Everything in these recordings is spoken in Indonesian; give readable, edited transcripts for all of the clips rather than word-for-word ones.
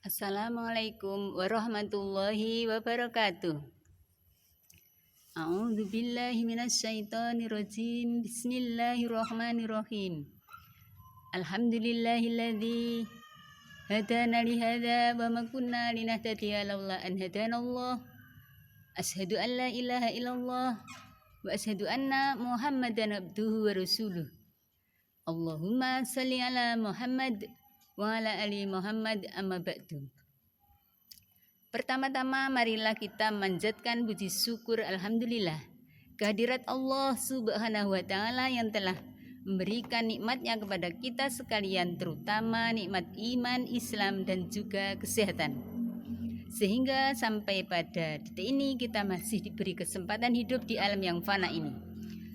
Assalamualaikum warahmatullahi wabarakatuh. A'udzu billahi minasyaitonir rajim. Bismillahirrahmanirrahim. Alhamdulillahilladzi hadana li hadza wa ma kunna linahtadiya laula an hadanallah. Asyhadu an la ilaha illallah wa asyhadu anna Muhammadan abduhu wa rasuluh. Allahumma shalli ala Muhammad wa ala ali Muhammad amma ba'du. Pertama-tama marilah kita manjatkan puji syukur alhamdulillah kehadirat Allah Subhanahu wa taala yang telah memberikan nikmatnya kepada kita sekalian, terutama nikmat iman, Islam dan juga kesehatan. Sehingga sampai pada detik ini kita masih diberi kesempatan hidup di alam yang fana ini.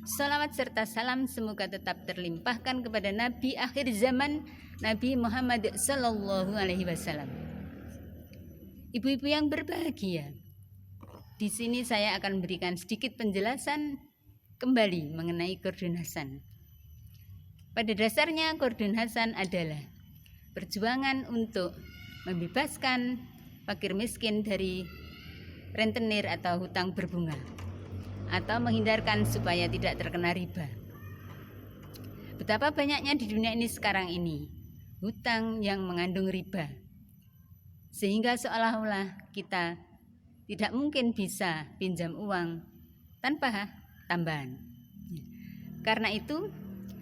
Salawat serta salam semoga tetap terlimpahkan kepada Nabi akhir zaman, Nabi Muhammad Sallallahu Alaihi Wasallam. Ibu-ibu yang berbahagia, di sini saya akan berikan sedikit penjelasan kembali mengenai Qardun Hasan. Pada dasarnya Qardun Hasan adalah perjuangan untuk membebaskan fakir miskin dari rentenir atau hutang berbunga, atau menghindarkan supaya tidak terkena riba. Betapa banyaknya di dunia ini sekarang ini hutang yang mengandung riba, sehingga seolah-olah kita tidak mungkin bisa pinjam uang tanpa tambahan. Karena itu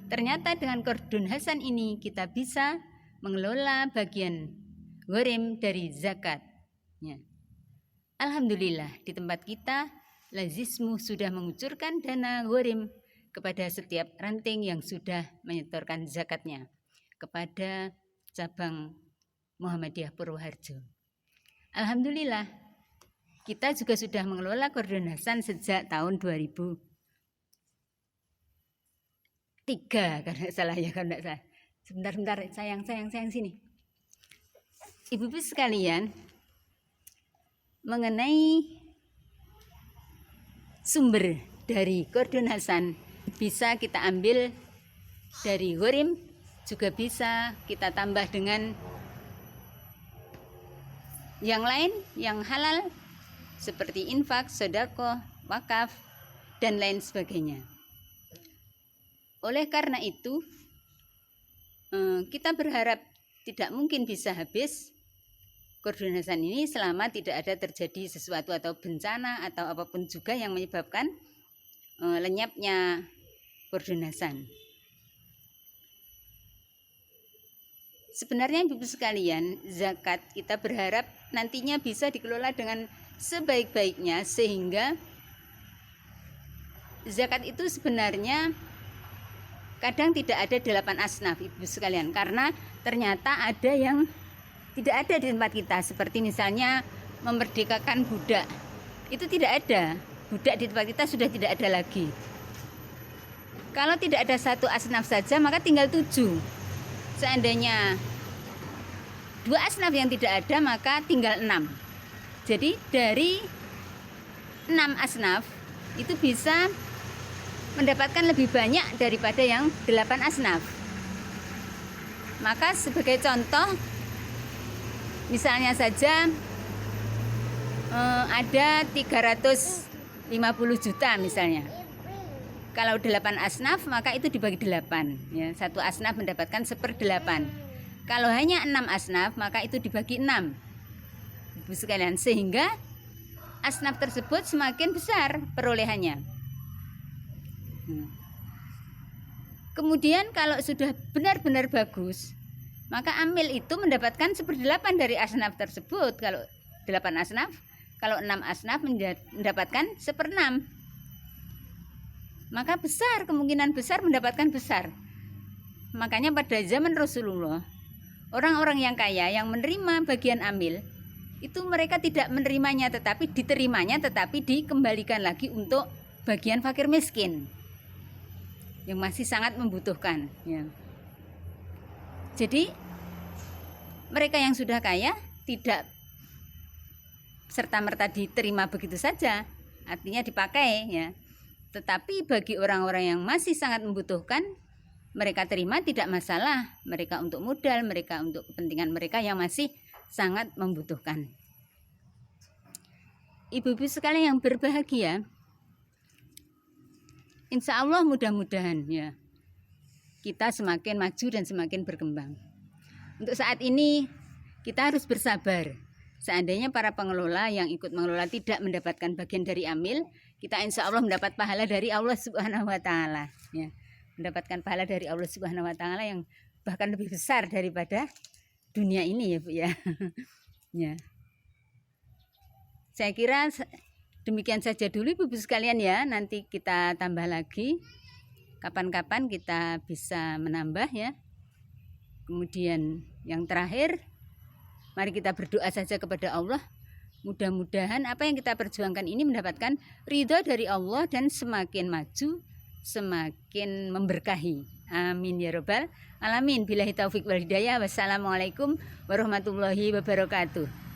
ternyata dengan Qardun Hasan ini kita bisa mengelola bagian gharim dari zakat. Alhamdulillah di tempat kita Lazismu sudah mengucurkan dana gharim kepada setiap ranting yang sudah menyetorkan zakatnya kepada cabang Muhammadiyah Purwoharjo. Alhamdulillah kita juga sudah mengelola Qardun Hasan sejak tahun 2003 karena salah ya, kalau tidak salah. Sebentar sayang sini. Ibu-ibu sekalian, mengenai sumber dari Qardun Hasan bisa kita ambil dari gharim, juga bisa kita tambah dengan yang lain yang halal seperti infak, sedekah, wakaf dan lain sebagainya. Oleh karena itu kita berharap tidak mungkin bisa habis Qardun Hasan ini selama tidak ada terjadi sesuatu atau bencana atau apapun juga yang menyebabkan lenyapnya Qardun Hasan. Sebenarnya ibu sekalian, zakat kita berharap nantinya bisa dikelola dengan sebaik-baiknya, sehingga zakat itu sebenarnya kadang tidak ada 8 asnaf ibu sekalian, karena ternyata ada yang tidak ada di tempat kita, seperti misalnya memerdekakan budak. Itu tidak ada. Budak di tempat kita sudah tidak ada lagi. Kalau tidak ada satu asnaf saja, maka tinggal 7. Seandainya 2 asnaf yang tidak ada, maka tinggal 6. Jadi dari 6 asnaf itu bisa mendapatkan lebih banyak daripada yang 8 asnaf. Maka sebagai contoh, misalnya saja ada 350 juta misalnya. Kalau 8 asnaf maka itu dibagi 8 ya. Satu asnaf mendapatkan 1/8. Kalau hanya 6 asnaf maka itu dibagi 6. Ibu sekalian, sehingga asnaf tersebut semakin besar perolehannya. Kemudian kalau sudah benar-benar bagus, maka amil itu mendapatkan 1/8 dari asnaf tersebut. Kalau 8 asnaf, kalau 6 asnaf mendapatkan 1/6. Maka besar, kemungkinan besar mendapatkan besar. Makanya pada zaman Rasulullah, orang-orang yang kaya yang menerima bagian amil, itu mereka tidak menerimanya tetapi diterimanya, tetapi dikembalikan lagi untuk bagian fakir miskin yang masih sangat membutuhkan ya. Jadi mereka yang sudah kaya tidak serta-merta diterima begitu saja, artinya dipakai ya. Tetapi bagi orang-orang yang masih sangat membutuhkan, mereka terima tidak masalah. Mereka untuk modal, mereka untuk kepentingan mereka yang masih sangat membutuhkan. Ibu-ibu sekalian yang berbahagia, insya Allah mudah-mudahan ya kita semakin maju dan semakin berkembang. Untuk saat ini kita harus bersabar. Seandainya para pengelola yang ikut mengelola tidak mendapatkan bagian dari amil, kita insya Allah mendapat pahala dari Allah Subhanahu wa Ta'ala. Ya, mendapatkan pahala dari Allah Subhanahu wa Ta'ala yang bahkan lebih besar daripada dunia ini ya Bu ya. Ya. Saya kira demikian saja dulu Ibu sekalian ya. Nanti kita tambah lagi. Kapan-kapan kita bisa menambah ya. Kemudian yang terakhir, mari kita berdoa saja kepada Allah. Mudah-mudahan apa yang kita perjuangkan ini mendapatkan ridho dari Allah dan semakin maju, semakin memberkahi. Amin ya robbal alamin. Billahi taufik wal hidayah. Wassalamualaikum warahmatullahi wabarakatuh.